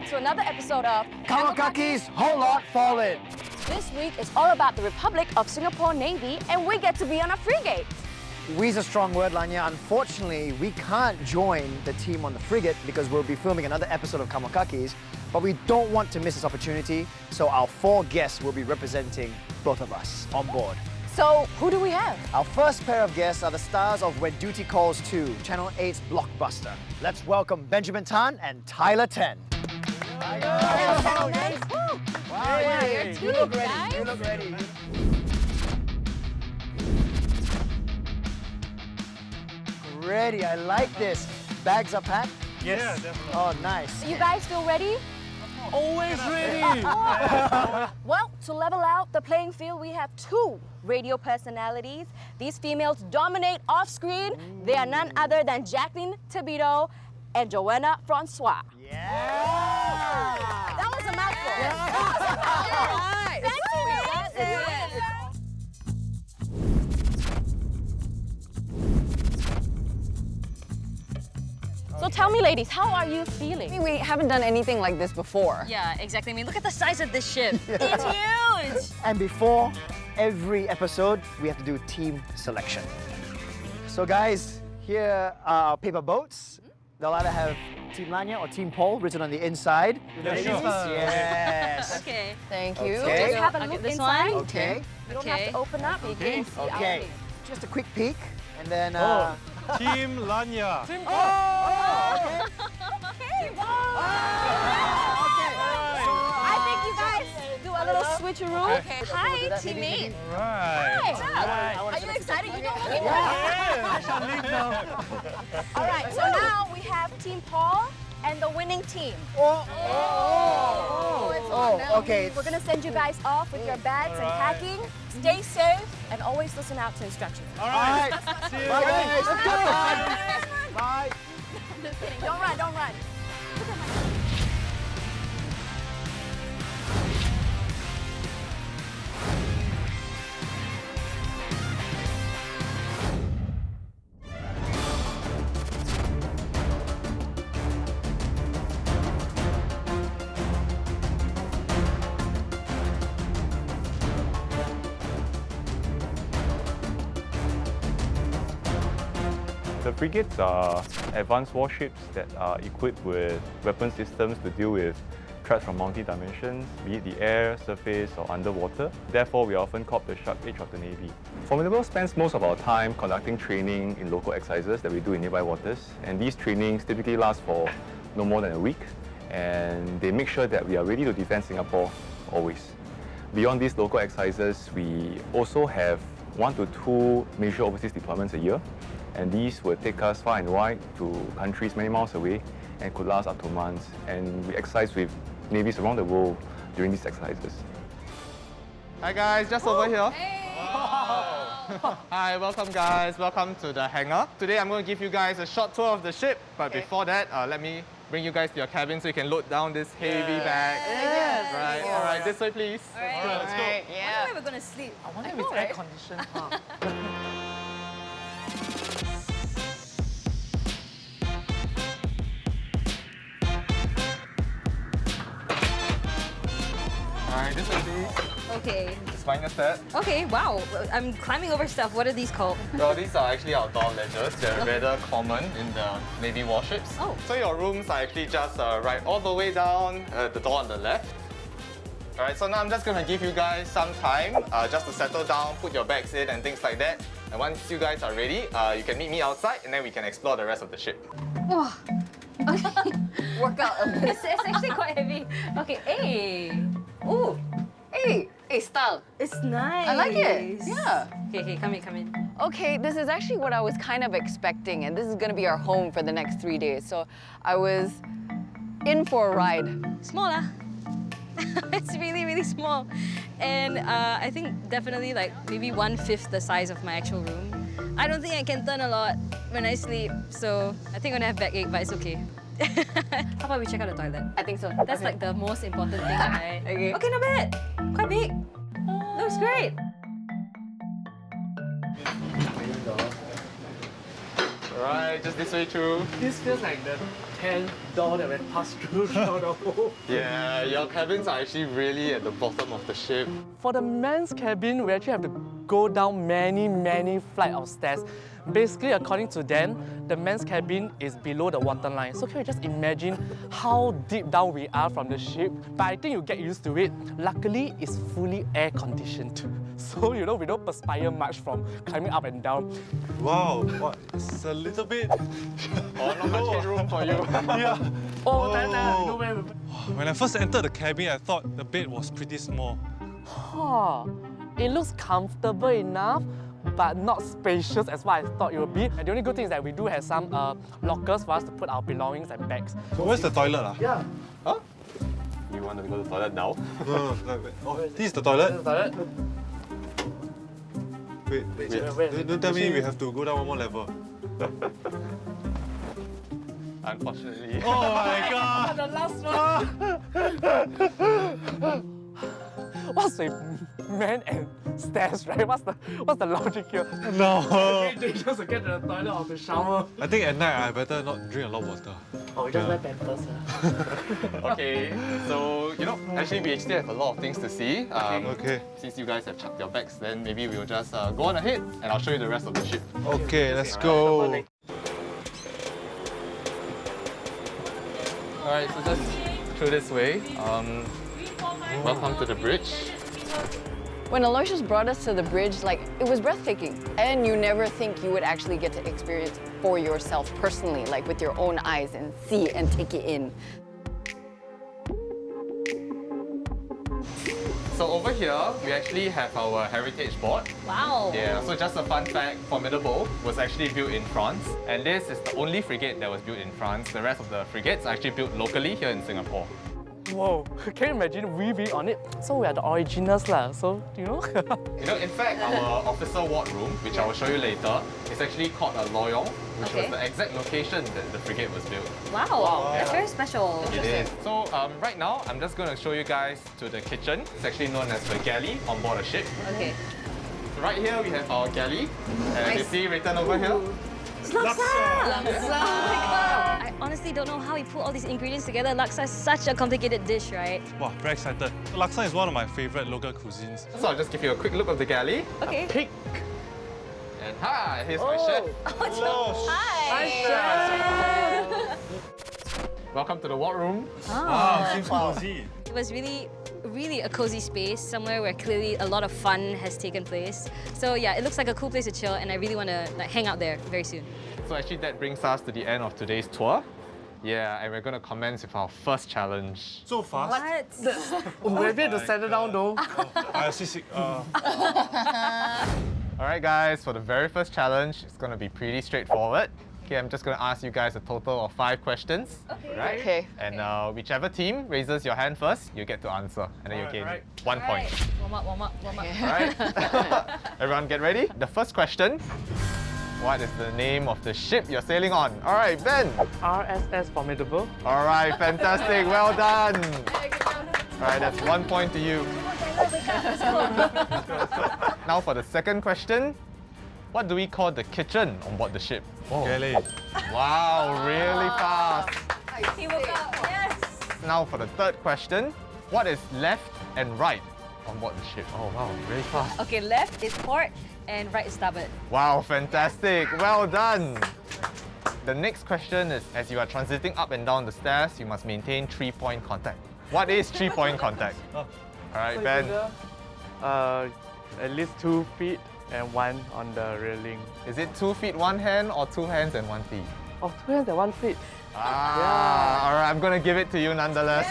to another episode of CAMOKAKIS, whole lot fallen. This week is all about the Republic of Singapore Navy, and we get to be on a frigate. We's a strong word, Laanya. Unfortunately, we can't join the team on the frigate because we'll be filming another episode of CAMOKAKIS, but we don't want to miss this opportunity, so our 4 guests will be representing both of us on board. So, who do we have? Our first pair of guests are the stars of When Duty Calls 2, Channel 8's blockbuster. Let's welcome Benjamin Tan and Tyler Ten. Hi guys. Wow, you're You look ready. guys. You look ready. Ready. I like this. Bags are packed? Yes. Yeah, definitely. Oh, nice. You guys feel ready? Always ready. Well, to level out the playing field, we have 2 radio personalities. These females dominate off-screen. They are none other than Jacqui, Thibodeaux, and Joanna, Francois. Yeah. That was a mouthful. So tell me, ladies, how are you feeling? We haven't done anything like this before. Yeah, exactly. I mean, look at the size of this ship. It's huge! And before every episode, we have to do team selection. So guys, here are our paper boats. They'll either have Team Laanya or Team Paul written on the inside. Yeah, sure. Yes. Okay. Thank you. Okay. Just have a I'll look get this inside. one. Okay. You don't have to open up, you can see our Okay. face. Just a quick peek, and then. Team Laanya. Okay. I think you guys do a little switcheroo. Okay. Hi, teammate. Right. Are you excited? You don't look it. Yeah, I shall leave now. All right, so now we have Team Paul and the winning team. Okay. We're gonna send you guys off with your bags and packing. Stay safe and always listen out to instructions. All right. See you. Bye, guys. Let's Bye. go. Bye. Just kidding. Don't run, don't run. The frigates are advanced warships that are equipped with weapon systems to deal with threats from multi-dimensions, be it the air, surface, or underwater. Therefore, we are often called the sharp edge of the Navy. Formidable spends most of our time conducting training in local exercises that we do in nearby waters, and these trainings typically last for no more than a week, and they make sure that we are ready to defend Singapore always. Beyond these local exercises, we also have 1 to 2 major overseas deployments a year, and these will take us far and wide to countries many miles away and could last up to months. And we exercise with navies around the world during these exercises. Hi guys, just over here. Hi, welcome guys. Welcome to the hangar. Today I'm going to give you guys a short tour of the ship, but before that, let me bring you guys to your cabin so you can load down this heavy bag. Yes. Right, all right, this way please. Let's go. I wonder where we're gonna sleep. I wonder if it's air conditioned. All right, this way please. Okay. Just find a set. Okay, wow. I'm climbing over stuff. What are these called? Well, these are actually our door ledgers. They're rather common in the Navy warships. Oh. So your rooms are actually just right all the way down the door on the left. All right, so now I'm just going to give you guys some time just to settle down, put your bags in and things like that. And once you guys are ready, you can meet me outside and then we can explore the rest of the ship. Wow. Okay. Workout. It's actually quite heavy. Okay, hey. Ooh. Hey, style. It's nice. I like it. Yeah. Okay, come in. Okay, this is actually what I was kind of expecting, and this is gonna be our home for the next 3 days. So I was in for a ride. Smaller. It's really, really small. And I think definitely like maybe 1/5 the size of my actual room. I don't think I can turn a lot when I sleep, so I think I'm gonna have backache, but it's okay. How about we check out the toilet? I think so. That's like the most important thing, right? Okay. Okay, not bad. Quite big. Looks great. Right, just this way through. This feels like the 10th door that we passed through throughout the whole. Yeah, your cabins are actually really at the bottom of the ship. For the men's cabin, we actually have to go down many flights of stairs. Basically, according to them, the men's cabin is below the waterline. So can you just imagine how deep down we are from the ship? But I think you get used to it. Luckily, it's fully air conditioned. So, you know, we don't perspire much from climbing up and down. Wow, what? It's a little bit. Oh, not much headroom for you. Yeah. Oh, no way. When I first entered the cabin, I thought the bed was pretty small. Huh. It looks comfortable enough, but not spacious as what I thought it would be. And the only good thing is that we do have some lockers for us to put our belongings and bags. So where's the toilet? Yeah. Huh? You want to go to the toilet now? No, oh, this is the toilet? Wait. Don't tell me we have to go down one more level. Unfortunately. Oh my god! The last one! What's with men and stairs, right? What's the logic here? No! They just to get to the toilet or to shower. I think at night I better not drink a lot of water. Oh, we just wear pampers. Okay, so, you know, actually we still have a lot of things to see. Okay. Since you guys have chucked your bags, then maybe we'll just go on ahead and I'll show you the rest of the ship. Okay, let's go. Alright, so just through this way. Welcome to the bridge. When Aloysius brought us to the bridge, like, it was breathtaking. And you never think you would actually get to experience for yourself personally, like with your own eyes and see and take it in. So over here, we actually have our heritage board. Wow. Yeah, so just a fun fact, Formidable was actually built in France. And this is the only frigate that was built in France. The rest of the frigates are actually built locally here in Singapore. Whoa, can you imagine we be on it? So we are the originals lah, so, you know? You know, in fact, our officer ward room, which I will show you later, is actually called a Loyang, which was the exact location that the frigate was built. Wow. That's very special. It is. So right now, I'm just going to show you guys to the kitchen. It's actually known as the Galley on board a ship. Okay. So right here, we have our galley. And as you see written over here, I honestly don't know how he put all these ingredients together. Laksa is such a complicated dish, right? Wow, very excited. Laksa is one of my favorite local cuisines. so I'll just give you a quick look of the galley. Okay. Pig. And hi, here's my chef. Hi. Welcome to the ward room. Wow, seems cozy. It was really a cozy space, somewhere where clearly a lot of fun has taken place. So yeah, it looks like a cool place to chill, and I really want to hang out there very soon. So actually that brings us to the end of today's tour. Yeah, and we're going to commence with our first challenge. So fast. We're able to settle down though. I see. Alright guys, for the very first challenge, it's going to be pretty straightforward. Okay, I'm just going to ask you guys a total of 5 questions. Okay. Right? Okay. And whichever team raises your hand first, you get to answer. And then you gain 1 point. Warm up. Alright? Everyone get ready? The first question. What is the name of the ship you're sailing on? Alright, Ben. RSS Formidable. Alright, fantastic. Well done. Alright, that's 1 point to you. Now for the second question. What do we call the kitchen on board the ship? Galley. Wow, really fast. He woke up. Yes. Now for the third question. What is left and right on board the ship? Oh wow, really fast. Okay, left is port and right is starboard. Wow, fantastic. Well done. The next question is, as you are transiting up and down the stairs, you must maintain 3-point contact. What is 3-point contact? All right, Ben. At least 2 feet and 1 on the railing. Is it 2 feet, 1 hand, or 2 hands and 1 feet? Oh, 2 hands and 1 feet. Ah, all right, I'm gonna give it to you nonetheless.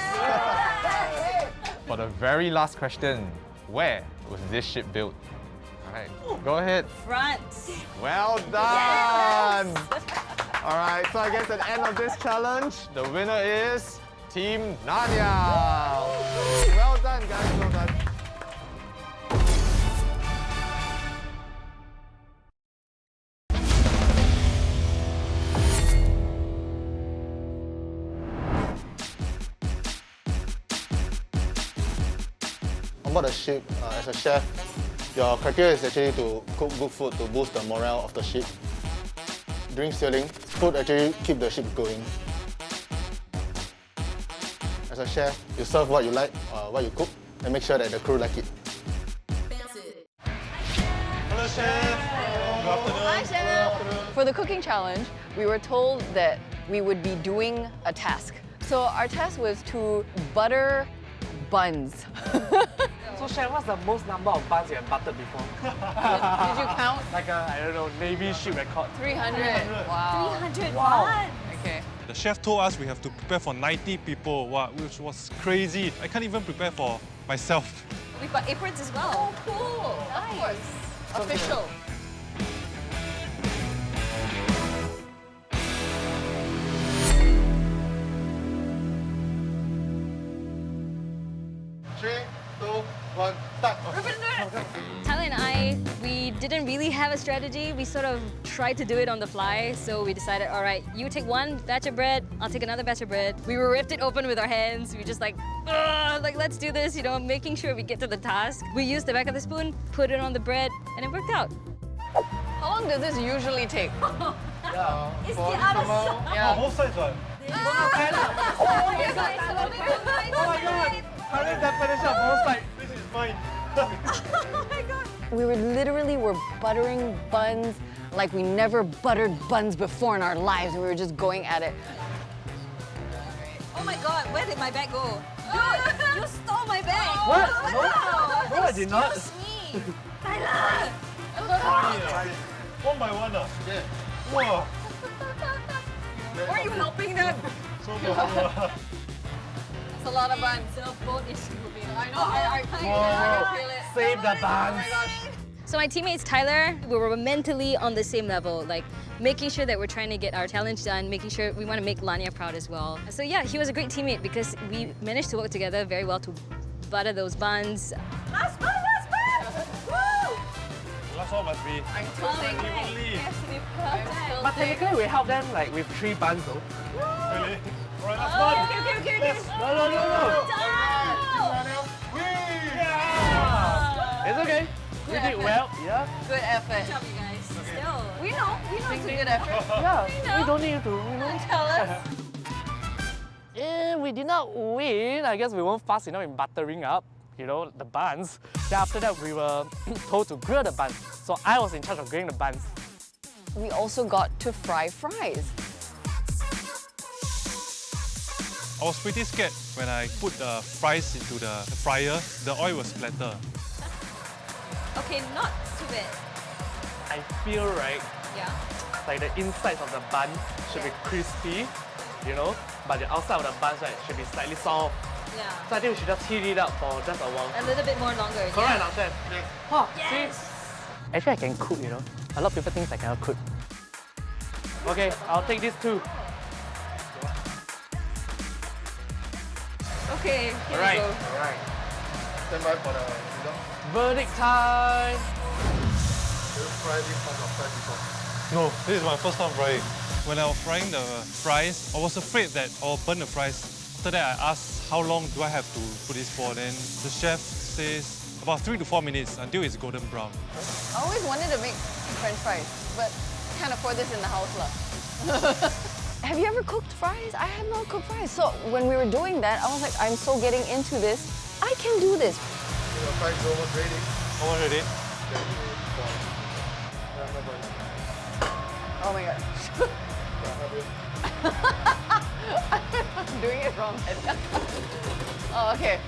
For the very last question, where was this ship built? All right, go ahead. France. Well done! All right, so I guess at the end of this challenge, the winner is Team Laanya. Well done, guys, well done. On board a ship, as a chef, your criteria is actually to cook good food to boost the morale of the ship. during sailing, food actually keep the ship going. As a chef, you serve what you like, what you cook, and make sure that the crew like it. Hello, Chef. Good afternoon. Hi, Chef. For the cooking challenge, we were told that we would be doing a task. So our task was to butter buns. So Chef, what's the most number of buns you have buttered before? Did you count? Like a, I don't know, Navy ship record. 300. Wow. 300 Wow. buns. Okay. The chef told us we have to prepare for 90 people, wow, which was crazy. I can't even prepare for myself. We've got aprons as well. Cool. Of course. Official. Three, two, one, start. Tyler and I, we didn't really have a strategy. We sort of tried to do it on the fly. So we decided, all right, you take one batch of bread, I'll take another batch of bread. We ripped it open with our hands. We just like let's do this, you know, making sure we get to the task. We used the back of the spoon, put it on the bread, and it worked out. How long does this usually take? It's the other side. Yeah. Both sides, right? Oh my god. Oh my god! Current definition of both sides. This is mine. We literally were buttering buns like we never buttered buns before in our lives. We were just going at it. Oh my god, where did my bag go? Dude, you stole my bag! What? No, I did not. Excuse me! One by one, yeah. Wow. Were you helping them? So good. It's a lot of buns. The boat is moving. I know, I feel it. Save the buns. So my teammates, Tyler, we were mentally on the same level, like making sure that we're trying to get our challenge done, making sure we want to make Laanya proud as well. So yeah, he was a great teammate because we managed to work together very well to butter those buns. Last bun, last bun! Woo! Last one must be I'm tilting. evenly. But technically we helped them like with 3 buns though. Really? Alright, last one. Okay. Yes. It's okay. We did well. Yeah. Good effort. Good job, you guys. Still. We know it's a good effort. Yeah. We don't need to, you know. Tell us. Yeah, we did not win. I guess we weren't fast enough in buttering up, you know, the buns. Then after that, we were told to grill the buns. So I was in charge of grilling the buns. We also got to fry fries. I was pretty scared when I put the fries into the fryer. The oil was splatter. Okay, not too bad. I feel right, Yeah. like the insides of the bun should be crispy, you know, but the outside of the buns right should be slightly soft. Yeah. So I think we should just heat it up for just a while. A little bit more longer. Correct, yeah. now, Chef? Yes. Oh, Yes. see? Actually, I can cook, you know. A lot of people think I cannot cook. Okay, I'll take this too. Okay, here we Alright. go. Alright. Stand by for the result. Verdict time! You fry this kind of fries before. No, this is my first time frying. When I was frying the fries, I was afraid that I'll burn the fries. After that, I asked how long do I have to put this for. Then the chef says about 3 to 4 minutes until it's golden brown. I always wanted to make French fries, but can't afford this in the house lah. Have you ever cooked fries? I have not cooked fries. So when we were doing that, I was like, I'm so getting into this. I can do this. Your fries is almost ready. Almost ready? Oh my god. I'm doing it wrong. Oh, okay.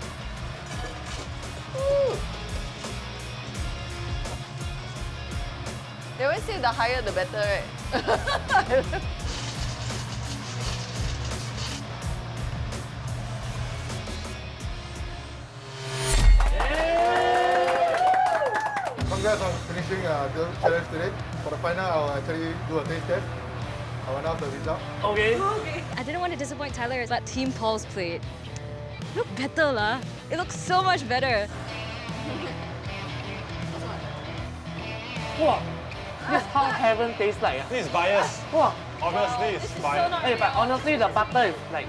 Woo. They always say the higher the better, right? Congrats on finishing the challenge today. For the final, I'll actually do a taste test. I'll announce the result. Okay. I didn't want to disappoint Tyler, but Team Paul's plate looked better lah. It looks so much better. Wow, this is how heaven tastes like. This is bias. Wow. Obviously, it's bias. Hey, but honestly, the butter is like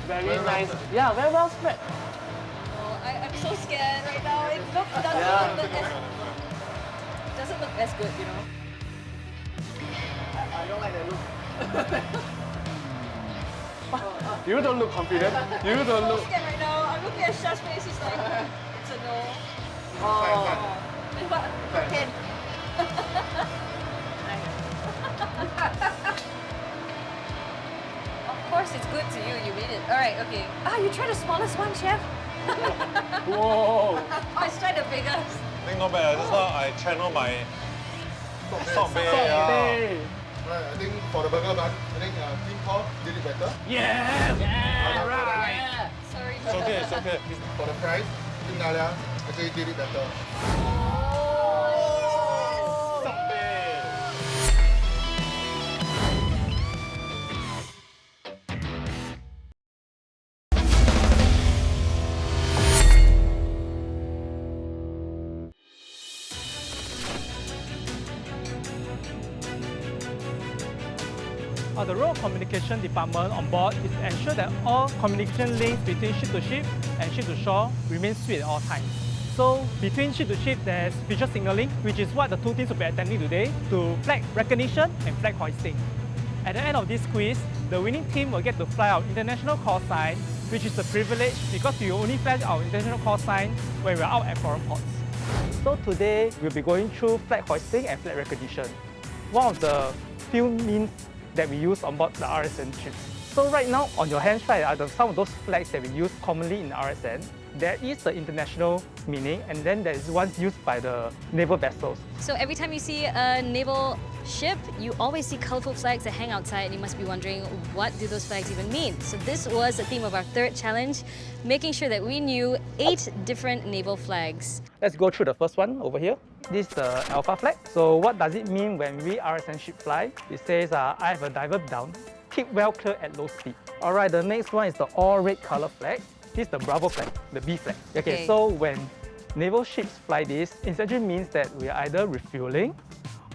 very nice. Yeah, very well spread. Oh, I'm so scared right now. It doesn't look as good, you know. I don't like that look. You don't look confident. You don't look. Scared right now. I'm looking at Shah's face. He's like, it's a no. But okay. Of course, it's good to you. You made it. All right. Okay. Ah, you tried the smallest one, chef. Whoa. Oh, I tried the biggest. I think not bad. Just now I channel my Salt Bay. Hey. Right, I think for the burger bun, I think Team Paul did it better. Yeah. Right. Yeah. Sorry. It's okay, it's okay. For the fries, Team Laanya actually did it better. The role of communication department on board is to ensure that all communication links between ship to ship and ship to shore remain sweet at all times. So between ship to ship, there's visual signaling, which is what the two teams will be attending today, to flag recognition and flag hoisting. At the end of this quiz, the winning team will get to fly our international call sign, which is a privilege because we only fly our international call sign when we're out at foreign ports. So today, we'll be going through flag hoisting and flag recognition, one of the few means that we use on board the RSN ships. So right now, on your hands, right, are some of those flags that we use commonly in the RSN. There is the international meaning, and then there is one used by the naval vessels. So every time you see a naval ship, you always see colorful flags that hang outside, and you must be wondering, what do those flags even mean? So this was the theme of our third challenge, making sure that we knew 8 different naval flags. Let's go through the first one over here. This is the Alpha flag. So what does it mean when we RSN ship fly? It says, I have a diver down, keep well clear at low speed. All right, the next one is the all red color flag. This is the Bravo flag, the B flag. Okay, so when naval ships fly this, it essentially means that we are either refueling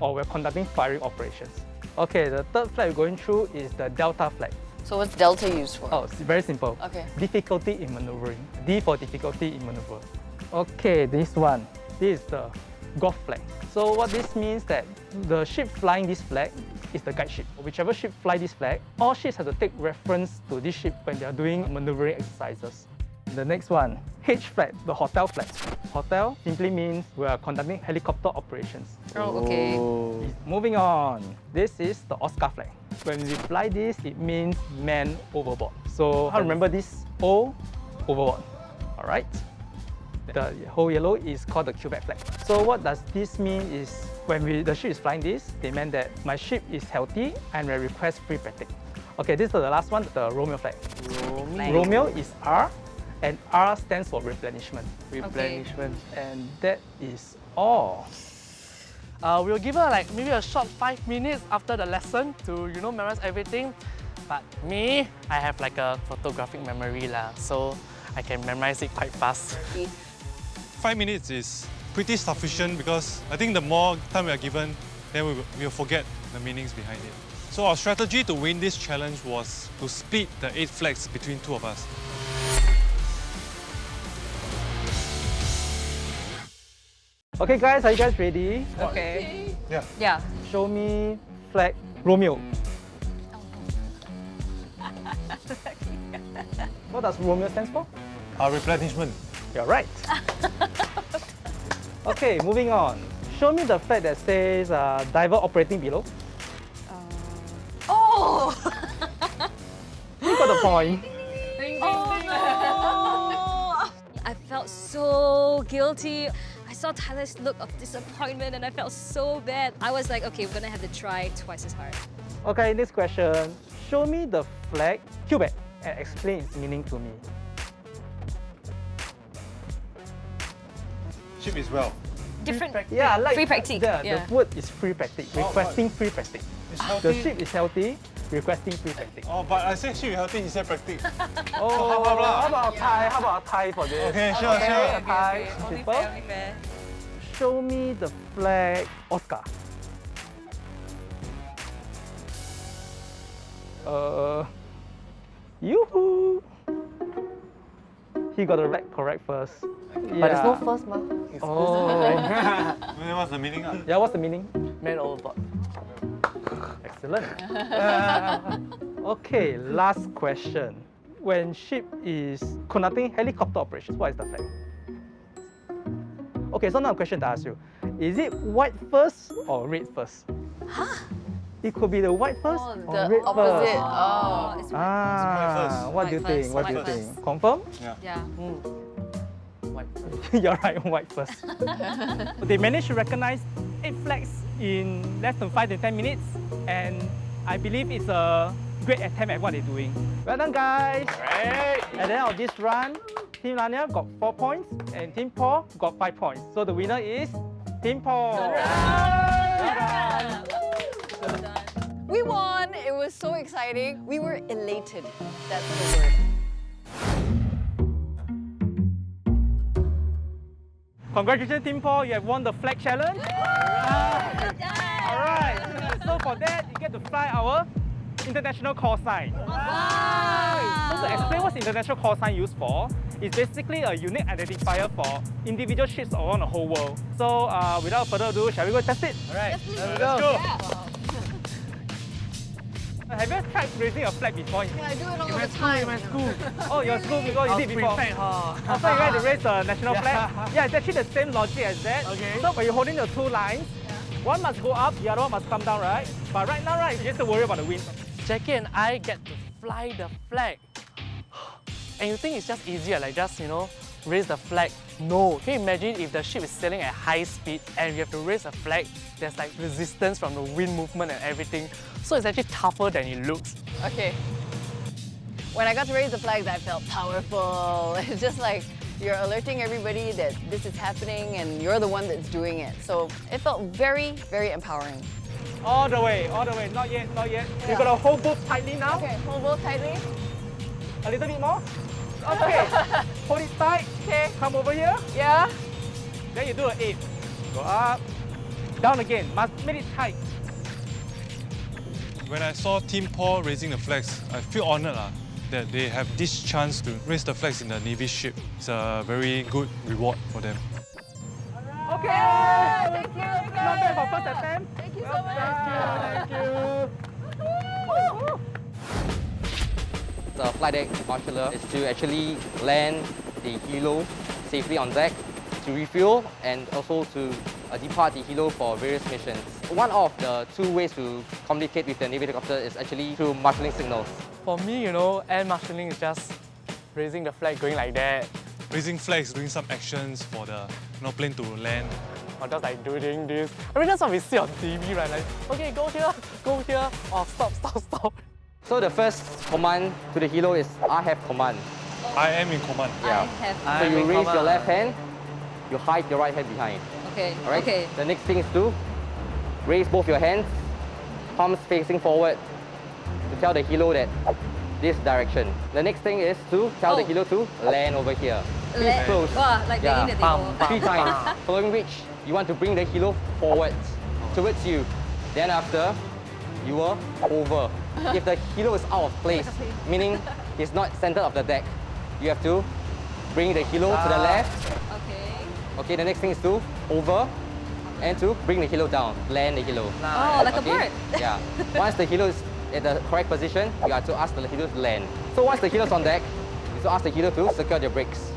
or we're conducting firing operations. Okay, the third flag we're going through is the Delta flag. So what's Delta used for? Oh, it's very simple. Okay. Difficulty in maneuvering. D for difficulty in maneuver. Okay, this one. This is the Golf flag. So what this means that the ship flying this flag is the guide ship. Whichever ship fly this flag, all ships have to take reference to this ship when they are doing maneuvering exercises. The next one, H flag, the hotel flag. Hotel simply means we are conducting helicopter operations. Oh, okay. Moving on, this is the Oscar flag. When we fly this, it means man overboard. So how to remember this? O, overboard. All right. The whole yellow is called the Quebec flag. So what does this mean is when the ship is flying this, they meant that my ship is healthy and I request free practice. Okay, this is the last one, the Romeo flag. Romeo is R, and R stands for replenishment. Replenishment. And that is all. We'll give her like maybe a short 5 minutes after the lesson to memorize everything. But me, I have like a photographic memory lah, so I can memorize it quite fast. 5 minutes is pretty sufficient because I think the more time we are given, then we'll forget the meanings behind it. So our strategy to win this challenge was to split the 8 flags between 2 of us. Okay guys, are you guys ready? Okay. Yeah. Yeah. Show me flag Romeo. What does Romeo stand for? Our replenishment. You're right. Okay, moving on. Show me the flag that says diver operating below. Oh! You got the point. Oh no! I felt so guilty. I saw Tyler's look of disappointment and I felt so bad. I was like, okay, we're gonna have to try twice as hard. Okay, next question. Show me the flag Quebec and explain its meaning to me. Ship is well. Different. Yeah, like free practice. The word is free practice. Requesting free practice. The ship is healthy, requesting free practice. Oh, but I said ship is healthy, he said practice. Oh, how about a tie? How about a tie for this? Okay, sure, Okay, sure. a tie. Only Simple. fair, only fair. Show me the flag Oscar. Yoo-hoo! He got the flag correct first. But it's not first, ma. Oh. What's the meaning? Yeah, what's the meaning? Man overboard. Excellent. Excellent. Okay, last question. When ship is conducting helicopter operations, what is the flag? Okay, so now a question to ask you. Is it white first or red first? Huh? It could be the white first or the red opposite. first. Oh. It's What do you White think? first, What do you white think? Confirm? Yeah. You're right, white first. They managed to recognize 8 flags in less than 5 to 10 minutes, and I believe it's a great attempt at what they're doing. Well done, guys! Great! At the end of this run, Team Laanya got 4 points, and Team Paul got 5 points. So the winner is Team Paul. Well done. We won. It was so exciting. We were elated. That's the word. Congratulations, Team Paul. You have won the flag challenge. Alright. So for that, you get to fly our international call sign. So to explain what's international call sign used for, it's basically a unique identifier for individual ships around the whole world. So without further ado, shall we go test it? Alright, let's go. Have you tried raising a flag before? Yeah, I do it all the time. In my school. Oh, your school, because you did before. So you had to raise the national flag? Yeah, it's actually the same logic as that. Okay. So when you're holding the 2 lines, one must go up, the other one must come down, right? But right now, right, you just have to worry about the wind. Jacqui and I get to fly the flag. And you think it's just easier, like just, raise the flag? No. Can you imagine if the ship is sailing at high speed and you have to raise a flag? There's like resistance from the wind movement and everything. So it's actually tougher than it looks. Okay. When I got to raise the flags, I felt powerful. It's just like you're alerting everybody that this is happening and you're the one that's doing it. So it felt very, very empowering. All the way, not yet, not yet. Yeah. You're gonna hold both tightly now. Okay, hold both tightly. A little bit more. Okay, hold it tight. Okay. Come over here. Yeah. Then you do an 8. Go up, down again. Must make it tight. When I saw Team Paul raising the flags, I feel honoured that they have this chance to raise the flags in the Navy ship. It's a very good reward for them. Okay! Thank you. Not bad for first attempt. Thank you so Well much. done. Thank you. The flight deck marshaller is to actually land the helo safely on deck, to refuel, and also to depart the helo for various missions. One of the 2 ways to communicate with the Navy helicopter is actually through marshalling signals. For me, air marshalling is just raising the flag, going like that. Raising flags, doing some actions for the plane to land. Or just like doing this. I mean, that's what we see on TV, right? Like, okay, go here, or stop. So the first command to the helo is I have command. I am in command. Yeah. So you raise your left hand, you hide your right hand behind. Okay. All right? Okay. The next thing is to raise both your hands, palms facing forward, to tell the helo that this direction. The next thing is to tell the helo to land over here. Please close. Wow, like banging the table. 3 times. Following which, you want to bring the helo forward towards you. Then after, you will over. If the helo is out of place, meaning it's not center of the deck, you have to bring the helo to the left. Okay, the next thing is to over and to bring the helo down, land the helo. Oh, like a bird. Yeah. Once the helo is at the correct position, you have to ask the helo to land. So once the helo is on deck, you have to ask the helo to secure the brakes.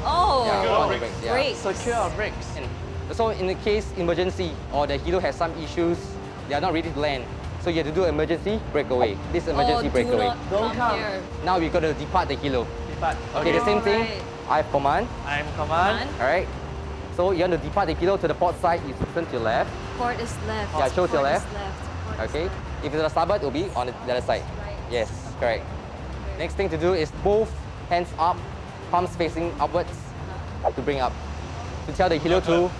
Oh, Yeah, the brakes. Yeah. brakes. Secure our brakes. And so in the case emergency or the helo has some issues, they are not ready to land. So you have to do emergency breakaway. This emergency breakaway. Don't come here. Now we're going to depart the helo. Depart. Okay, the same thing. Alright. I have command. I'm command. All right. So you want to depart the helo to the port side, you turn to your left. Port is left. Yeah, show to your Port is left. Port is Okay. left. If it's the starboard, it will be on the other side. Right. Yes, correct. Next thing to do is both hands up, palms facing upwards to bring up. To tell the helo to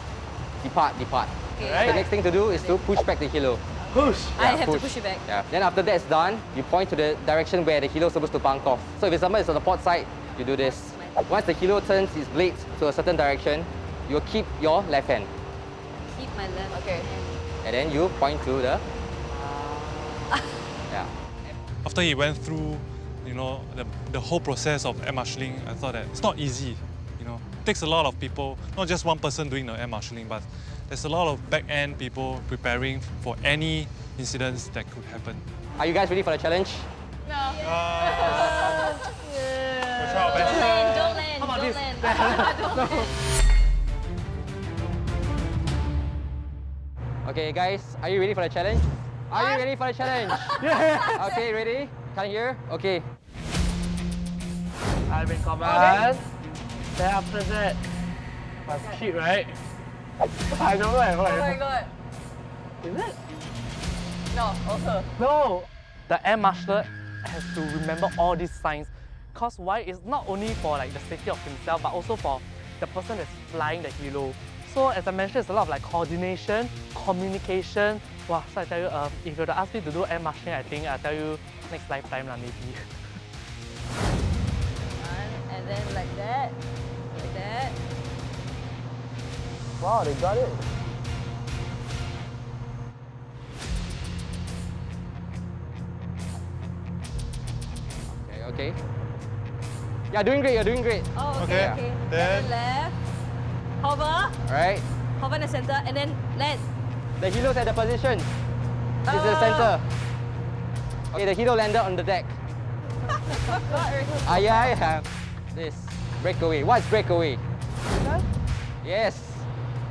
depart. Okay. The next thing to do is to push back the helo. Push. I have to push it back. Yeah. Then after that's done, you point to the direction where the helo is supposed to bunk off. So if it's on the port side, you do this. Once the helo turns its blades to a certain direction, you'll keep your left hand. Keep my left hand. And then you point to the... Yeah. After he went through, the whole process of air marshalling, I thought that it's not easy. It takes a lot of people, not just one person doing the air marshalling, but there's a lot of back-end people preparing for any incidents that could happen. Are you guys ready for the challenge? No. We'll try our best. Don't land, don't land. Okay, guys, are you ready for the challenge? Are you ready for the challenge? Yeah. Okay, ready? Can you hear? Okay. I'm in command. Then after that, must keep, right? I don't know. Oh my god. Is it? No, also. No! The air marshal has to remember all these signs. Because why? It's not only for like the safety of himself, but also for the person that's flying the helo. So as I mentioned, it's a lot of like coordination, communication. Wow, so I tell you, if you were to ask me to do air marshalling, I think I'll tell you next lifetime lah, maybe. And then like that, like that. Wow, they got it. Okay. Yeah, doing great, you're doing great. Oh, Okay. okay. Then- And then left. Hover. Alright. Hover in the center and then land. The helo's at the position. This is the center. Okay, the helo landed on the deck. Yeah. This. Breakaway. What's breakaway? Yes.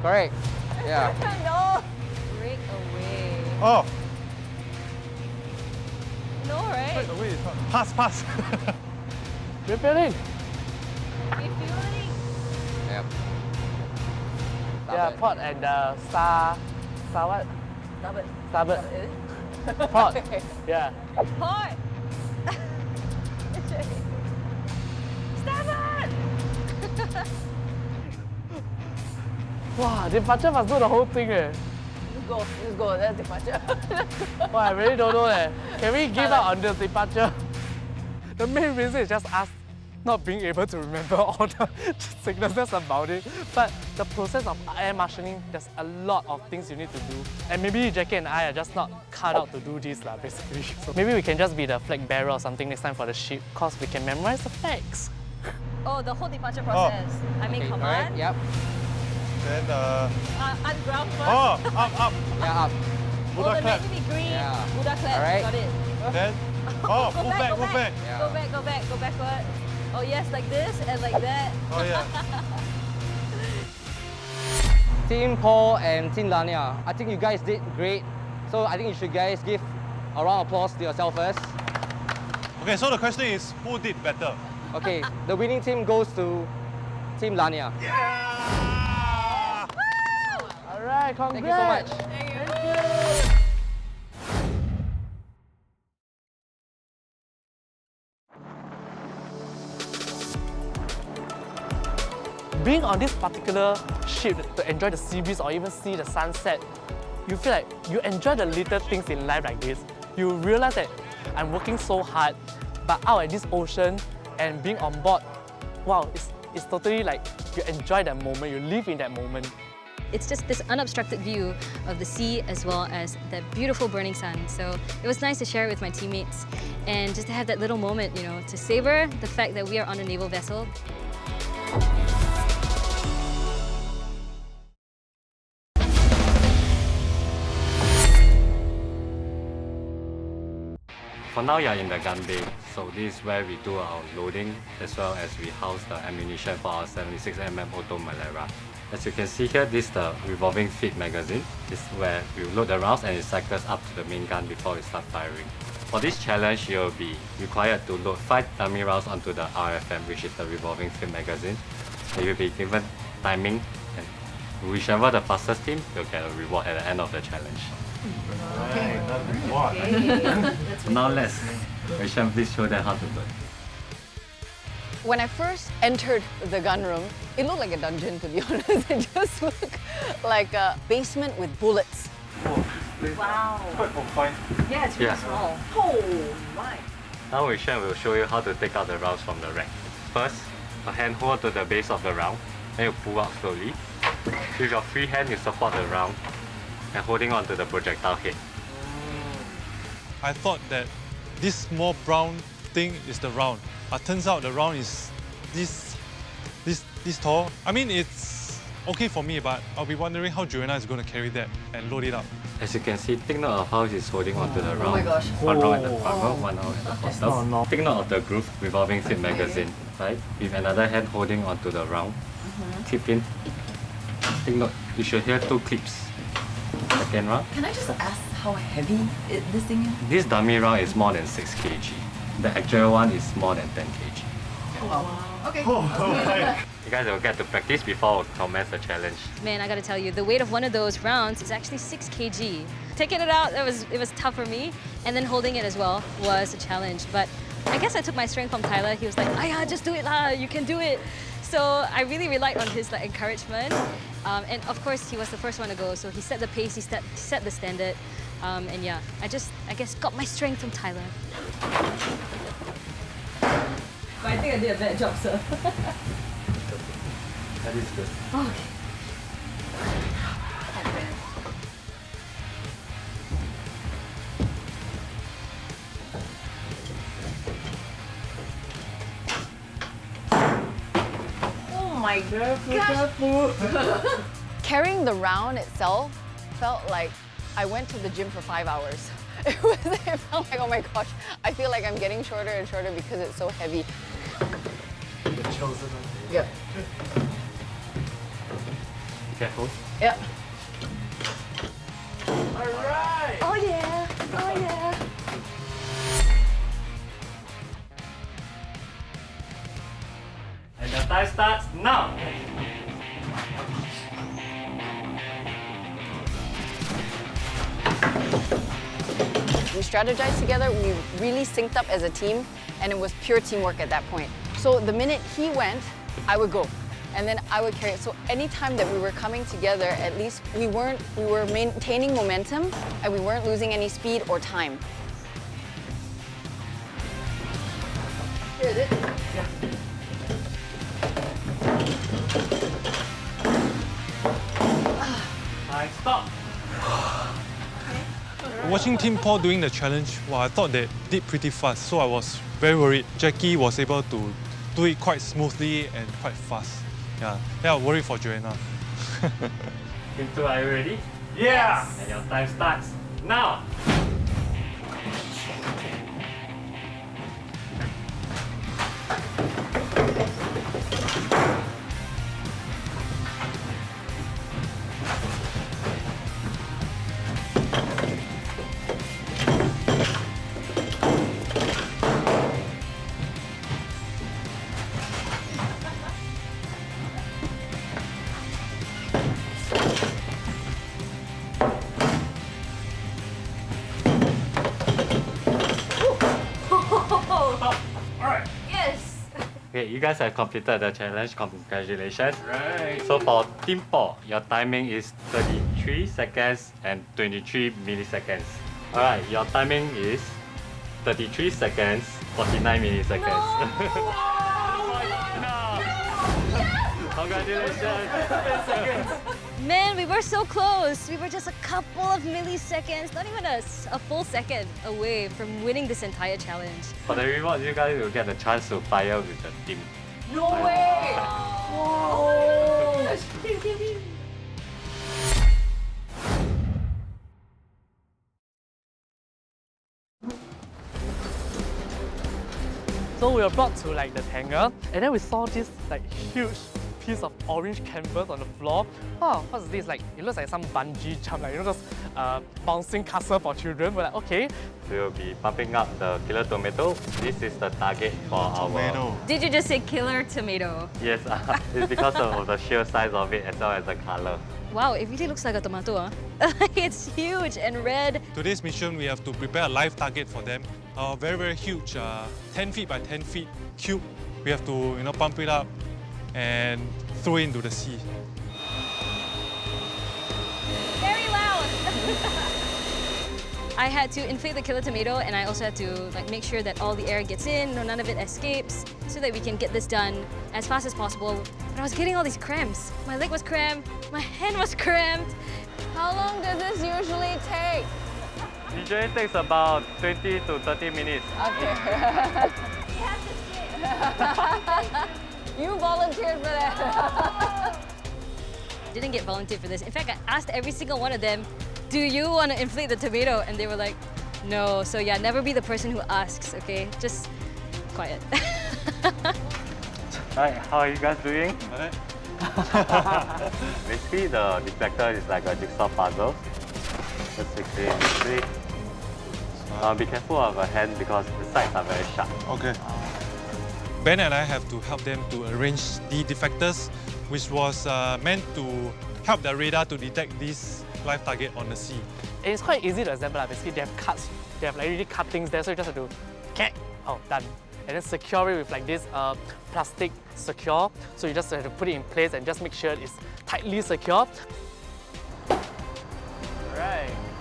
Correct. Yeah. No. Break away. Oh, No, right? wait, it's not. Pass. Refueling. Refueling. Yep. Yeah, port and star what? Starboard. Starboard. Starboard. Port. Yeah. Port. Starboard. Wow, departure must do the whole thing eh. Just go. That's departure. Wow, I really don't know eh. Can we give up on the departure? The main reason is just us not being able to remember all the sicknesses about it. But the process of air marshalling, there's a lot of things you need to do. And maybe Jacqui and I are just not cut out to do this lah, basically. So maybe we can just be the flag bearer or something next time for the ship, because we can memorize the flags. Oh, the whole departure process. I'm in Okay, command. alright, yep. Then, Unground first. up. Yeah, up. Oh, Buddha the clap. 90 degree. Yeah. Buddha clap. Alright. Got it. Then, Go move back. Yeah. Go back. Go backward. Oh yes, like this and like that. Oh, yeah. Team Paul and Team Laanya, I think you guys did great. So I think you should guys give a round of applause to yourself first. Okay, so the question is, who did better? Okay, the winning team goes to Team Laanya. Yeah! Alright, congrats! Thank you so much. Being on this particular ship to enjoy the sea breeze or even see the sunset, you feel like you enjoy the little things in life like this. You realize that I'm working so hard, but out at this ocean and being on board, wow, it's totally like you enjoy that moment, you live in that moment. It's just this unobstructed view of the sea as well as that beautiful burning sun. So it was nice to share it with my teammates and just to have that little moment, you know, to savor the fact that we are on a naval vessel. For now, you are in the gun bay, so this is where we do our loading as well as we house the ammunition for our 76mm Auto Malera. As you can see here, this is the revolving feed magazine. This is where we load the rounds and it cycles up to the main gun before we start firing. For this challenge, you'll be required to load 5 dummy rounds onto the RFM, which is the revolving feed magazine. So you'll be given timing, and whichever the fastest team, you'll get a reward at the end of the challenge. So now let's, Rachel, please show them how to do it. When I first entered the gun room, it looked like a dungeon, to be honest. It just looked like a basement with bullets. Wow. Quite confined. Yeah, it's really Yeah. small. Oh my. Now Rachel will show you how to take out the rounds from the rack. First, a hand hold to the base of the round, then you pull out slowly. With your free hand, you support the round and holding on to the projectile head. I thought that this small brown thing is the round. But turns out the round is this tall. I mean, it's okay for me, but I'll be wondering how Joanna is going to carry that and load it up. As you can see, take note of how he's holding onto the round. Oh my gosh. One round at the front row, one round at the bottom. Take note of the groove revolving feed magazine, right? With another hand holding onto the round. Tip in. Take note, you should hear 2 clips. Second round. Can I just ask how heavy this thing is? This dummy round is more than 6 kg. The actual one is more than 10 kg. Okay. You guys will get to practice before we commence the challenge. Man, I gotta tell you, the weight of one of those rounds is actually 6 kg. Taking it out, it was tough for me, and then holding it as well was a challenge. But I guess I took my strength from Tyler. He was like, "Aya, just do it lah, you can do it." So I really relied on his encouragement. And of course, he was the first one to go, so he set the pace, he set the standard. And yeah, I guess got my strength from Tyler. But I think I did a bad job, sir. That is good. Okay. Oh my God. Carrying the round itself felt like I went to the gym for 5 hours. It felt like, oh my gosh, I feel like I'm getting shorter and shorter because it's so heavy. The chosen one. Yep. Careful. Yep. Alright! Oh yeah, oh yeah. And the time starts now! We strategized together, we really synced up as a team, and it was pure teamwork at that point. So the minute he went, I would go, and then I would carry it. So anytime that we were coming together, at least we were maintaining momentum, and we weren't losing any speed or time. Here is it? Yeah. Time stop! Watching Team Paul doing the challenge, well, I thought they did pretty fast, so I was very worried. Jacqui was able to do it quite smoothly and quite fast. Yeah, I'm worried for Joanna. Team 2, are you ready? Yeah! And your time starts now! Okay, you guys have completed the challenge. Congratulations. Right. So for Team Paul, your timing is 33 seconds and 23 milliseconds. Alright, your timing is 33 seconds, 49 milliseconds. Congratulations! Man, we were so close. We were just a couple of milliseconds, not even a full second away from winning this entire challenge. For the reward, you guys will get the chance to fire with the team. No way! Whoa! So we were brought to the hangar, and then we saw this huge piece of orange canvas on the floor. Oh, what's this? It looks like some bungee jump, those bouncing castle for children. We're like, okay. We'll be pumping up the killer tomato. This is the target for our... Did you just say killer tomato? Yes, it's because of the sheer size of it as well as the color. Wow, it really looks like a tomato. It's huge and red. Today's mission, we have to prepare a live target for them. A very, very huge 10 feet by 10 feet cube. We have to pump it up and throw it into the sea. Very loud! I had to inflate the killer tomato, and I also had to make sure that all the air gets in, none of it escapes, so that we can get this done as fast as possible. But I was getting all these cramps. My leg was cramped, my hand was cramped. How long does this usually take? Usually takes about 20 to 30 minutes. Okay. You volunteered for that. didn't get volunteered for this. In fact, I asked every single one of them, do you want to inflate the tomato? And they were like, no. So yeah, never be the person who asks, okay? Just quiet. Hi, how are you guys doing? Basically, the deflector is like a jigsaw puzzle. Just fix it. Be careful of a hand because the sides are very sharp. Okay. Ben and I have to help them to arrange the deflectors, which was meant to help the radar to detect this live target on the sea. It's quite easy to assemble. Basically, they have cuts. They have like really cuttings there, so you just have to done. And then secure it with like this plastic secure. So you just have to put it in place and just make sure it's tightly secure.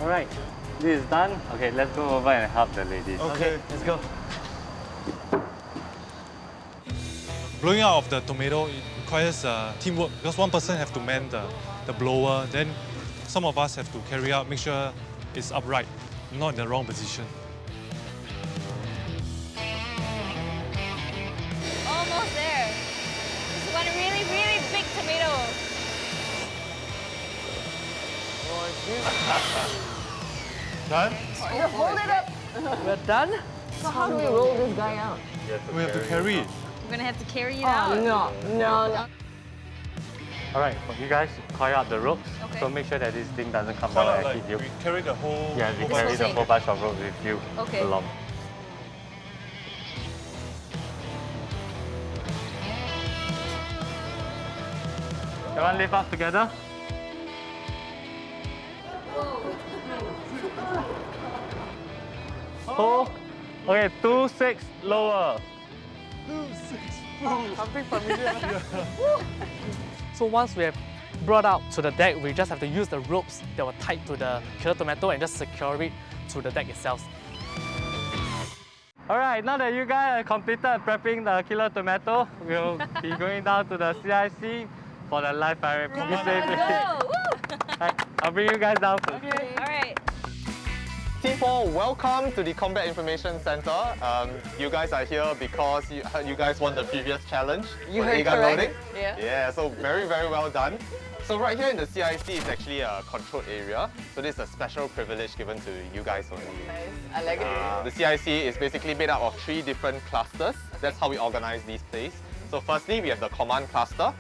Alright, this is done. Okay, let's go over and help the ladies. Okay, let's go. Blowing out of the tomato, it requires teamwork because one person has to man the blower, then some of us have to carry out, make sure it's upright, not in the wrong position. Almost there. This is one really, really big tomato. Done? Hold it up. We're done? So how do we roll this guy out? We have to carry it. We're gonna have to carry it out. No. Alright, you guys coil out the ropes. Okay. So make sure that this thing doesn't come down and hit you. We carry the whole... Yeah, we carry the whole bunch of ropes with you Okay. along. Everyone lift up together. Hold. Okay, 2-6 lower. Something familiar. So once we have brought out to the deck, we just have to use the ropes that were tied to the killer tomato and just secure it to the deck itself. Alright, now that you guys have completed prepping the killer tomato, we'll be going down to the CIC for the live firing. Be safe. Right, I'll bring you guys down first. Okay. All right. T4, welcome to the Combat Information Center. You guys are here because you guys won the previous challenge. You for heard A-gun correct. loading. Yeah. So very, very well done. So right here in the CIC is actually a controlled area. So this is a special privilege given to you guys only. Nice. I like it. The CIC is basically made up of 3 different clusters. That's how we organize these plays. So firstly, we have the command cluster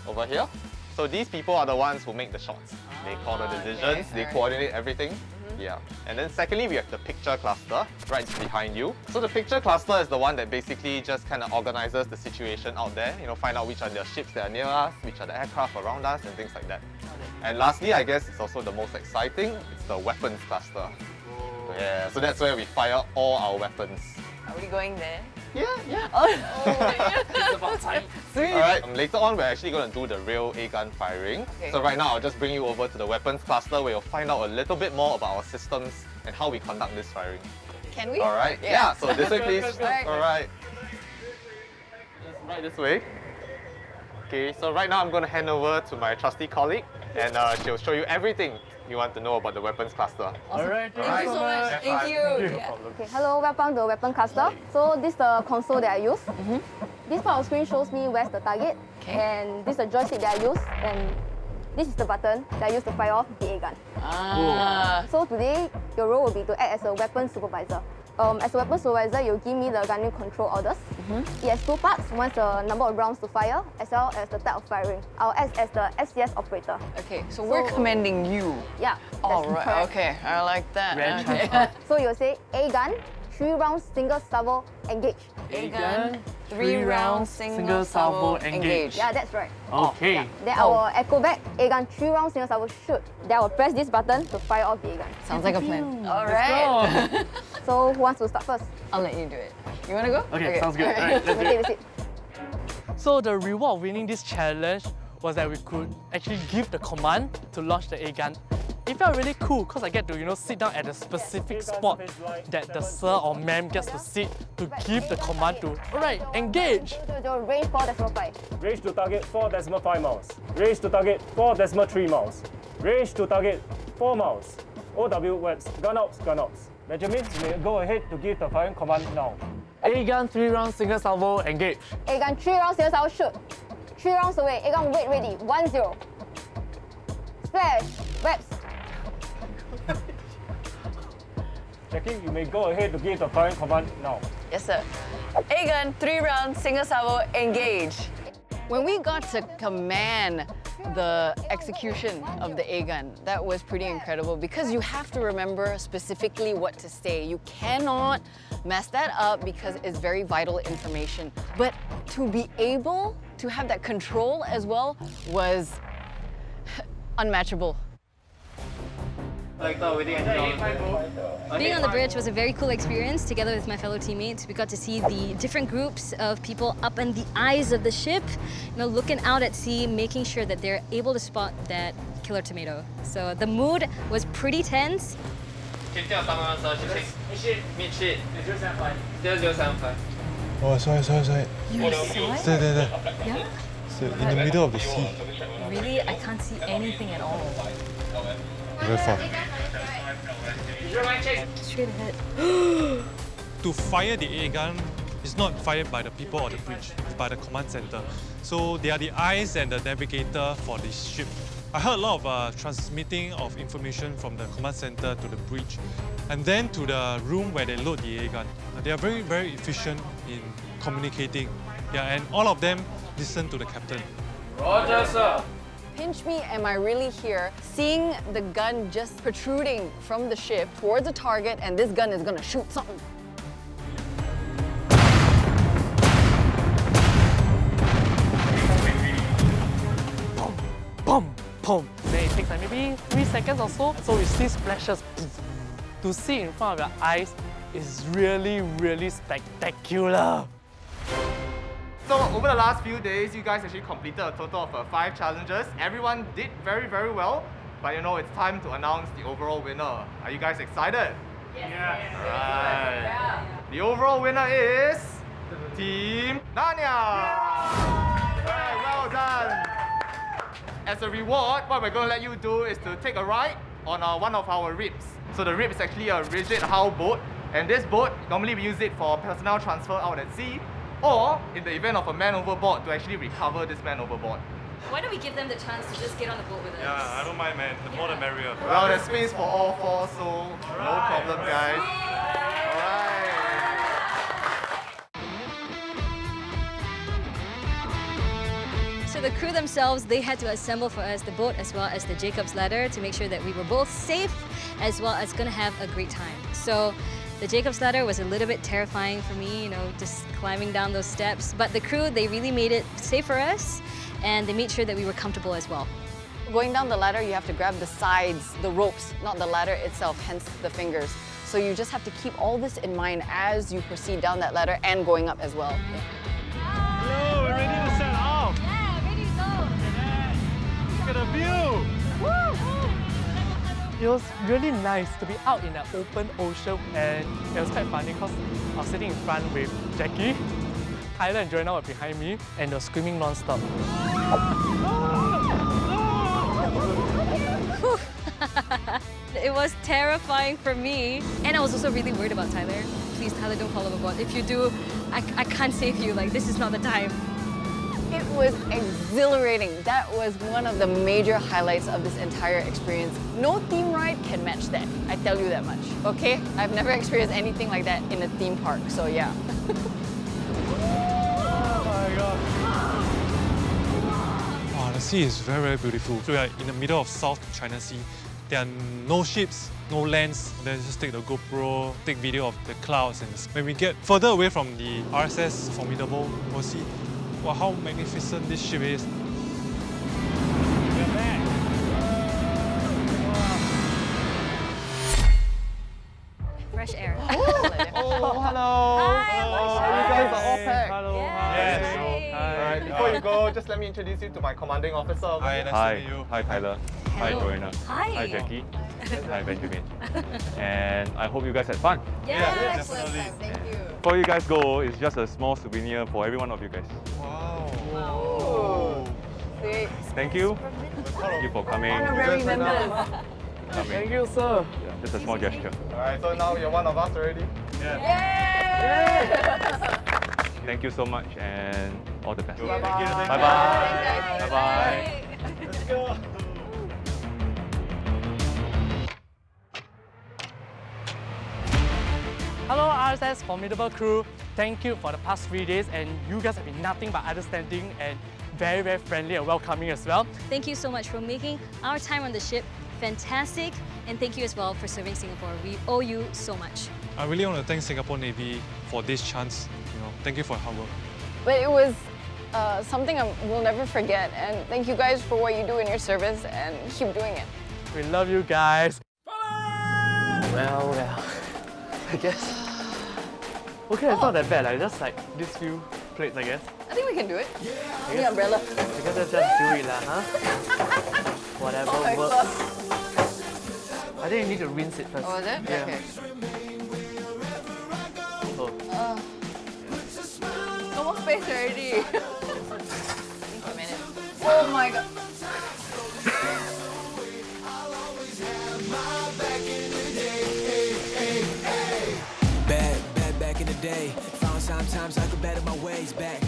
over here. So these people are the ones who make the shots. They call the decisions, they coordinate everything. Yeah. And then secondly, we have the picture cluster right behind you. So the picture cluster is the one that basically just kind of organizes the situation out there. You know, find out which are the ships that are near us, which are the aircraft around us, and things like that. And lastly, I guess it's also the most exciting, it's the weapons cluster. Yeah, so that's where we fire all our weapons. Are we going there? Yeah. It's about time. Sweet. Alright, later on we're actually going to do the real A-gun firing. Okay. So right now I'll just bring you over to the weapons cluster where you'll find out a little bit more about our systems and how we conduct this firing. Can we? Alright, yeah, so this way please. Alright. Alright. Just right this way. Okay, so right now I'm going to hand over to my trusty colleague and she'll show you everything you want to know about the weapons cluster. Alright, Thank you so much. Thank you. Yeah. Okay, hello, welcome to the weapon cluster. So this is the console that I use. This part of the screen shows me where's the target. And this is the joystick that I use. And this is the button that I use to fire off the A-gun. So today, your role will be to act as a weapon supervisor. As a weapon supervisor, you'll give me the gunnery control orders. It has 2 parts. One is the number of rounds to fire, as well as the type of firing. I'll act as the SCS operator. Okay, so we're commanding you. Yeah. All that's right. correct. Okay, I like that. Grand Okay. transfer. So you'll say A-gun, 3 rounds, single salvo, engage. A-gun, 3 rounds, single salvo, engage. Yeah, that's right. Okay. Then I will echo back, A-gun, 3 rounds, single salvo, shoot. Then I will press this button to fire off the A-gun. Sounds like a plan. All right. So who wants to start first? I'll let you do it. You want to go? Okay, sounds good. Alright, let's do it. That's it. So the reward of winning this challenge was that we could actually give the command to launch the A-gun. It felt really cool because I get to, sit down at a specific spot that the sir or ma'am gets to sit to give the command to, alright, engage. Range 4.5. Range to target 4.5 miles. Range to target 4.3 miles. Range to target 4 miles. OW webs, gun ops. Benjamin, you may go ahead to give the firing command now. A-gun, 3 rounds, single salvo, engage. A-gun, 3 rounds, single salvo, shoot. 3 rounds away. A-gun, wait ready. 1-0. Splash! Webs! Jacqui, you may go ahead to give the firing command now. Yes, sir. A-gun, 3 rounds, single salvo, engage. When we got to command the execution of the A-gun, that was pretty incredible because you have to remember specifically what to say. You cannot mess that up because it's very vital information. But to be able to have that control as well was unmatchable. Being on the bridge was a very cool experience together with my fellow teammates. We got to see the different groups of people up in the eyes of the ship, looking out at sea, making sure that they're able to spot that killer tomato. So the mood was pretty tense. Oh, sorry. You saw it? There. Yeah? So in the middle of the sea. Really? I can't see anything at all. Very far. Straight ahead. To fire the A gun is not fired by the people on the bridge, it's by the command center. So they are the eyes and the navigator for the ship. I heard a lot of transmitting of information from the command center to the bridge and then to the room where they load the A gun. They are very, very efficient in communicating. Yeah, and all of them listen to the captain. Roger, sir. Pinch me, am I really here? Seeing the gun just protruding from the ship towards a target, and this gun is gonna shoot something. Boom, boom. Then it takes like maybe 3 seconds or so. So we see splashes. To see in front of your eyes is really, really spectacular. So over the last few days, you guys actually completed a total of 5 challenges. Everyone did very, very well. But it's time to announce the overall winner. Are you guys excited? Yes. Right. Yeah. The overall winner is Team Laanya. Right, well done. As a reward, what we're going to let you do is to take a ride on one of our ribs. So the rib is actually a rigid hull boat. And this boat, normally we use it for personnel transfer out at sea, or in the event of a man overboard, to actually recover this man overboard. Why don't we give them the chance to just get on the boat with us? Yeah, I don't mind, man. The more the merrier. Well, there's space for all 4, so no problem, guys. Alright. So the crew themselves, they had to assemble for us the boat as well as the Jacob's ladder to make sure that we were both safe as well as gonna have a great time. So the Jacob's ladder was a little bit terrifying for me, just climbing down those steps. But the crew, they really made it safe for us and they made sure that we were comfortable as well. Going down the ladder, you have to grab the sides, the ropes, not the ladder itself, hence the fingers. So you just have to keep all this in mind as you proceed down that ladder and going up as well. Hello, we're ready to set off. Yeah, ready to go. Look at the view. Woo! It was really nice to be out in the open ocean, and it was quite funny because I was sitting in front with Jacqui, Tyler and Joanna were behind me, and they were screaming non-stop. It was terrifying for me. And I was also really worried about Tyler. Please, Tyler, don't fall overboard. If you do, I can't save you. This is not the time. It was exhilarating. That was one of the major highlights of this entire experience. No theme ride can match that, I tell you that much, okay? I've never experienced anything like that in a theme park, so yeah. Oh my God. Wow, the sea is very, very beautiful. So we are in the middle of South China Sea. There are no ships, no lands. Then just take the GoPro, take video of the clouds. And when we get further away from the RSS Formidable, we'll see how magnificent this ship is. We're back. Fresh air. Oh, hello. Hi, You guys are all packed. Hello. Yes. Alright, before you go, just let me introduce you to my commanding officer. Hi, nice to meet you. Hi Tyler. Hi Joanna. Hi. Hi Jacqui. Hi Benjamin. And I hope you guys had fun. Yes. definitely. Thank you. Before you guys go, it's just a small souvenir for every one of you guys. Wow. Sweet. Thank you. Thank you for coming. Honorary members. Thank you, sir. Yeah, just a small gesture. Alright, so now you're one of us already. Thank you so much and all the best. Bye-bye. Bye-bye. Bye-bye. Let's go. FRSS Formidable crew, thank you for the past 3 days, and you guys have been nothing but understanding and very, very friendly and welcoming as well. Thank you so much for making our time on the ship fantastic, and thank you as well for serving Singapore. We owe you so much. I really want to thank Singapore Navy for this chance. Thank you for your hard work. But it was something I will never forget, and thank you guys for what you do in your service, and keep doing it. We love you guys. Well, I guess. Okay, it's not that bad. Like just like these few plates, I guess. I think we can do it. I The umbrella. I guess let's just do it, huh? Whatever works. I think you need to rinse it first. Oh, is it? Yeah. Okay. Oh. No more space already. A minute. Oh my god. Back in the day, found sometimes I could better my ways. Back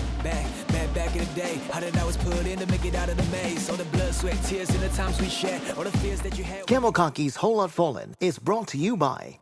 in the day, how did I was put in to make it out of the maze? All the blood, sweat, tears, and the times we shared, all the fears that you had. CAMOKAKIS Whole Lot Fallen is brought to you by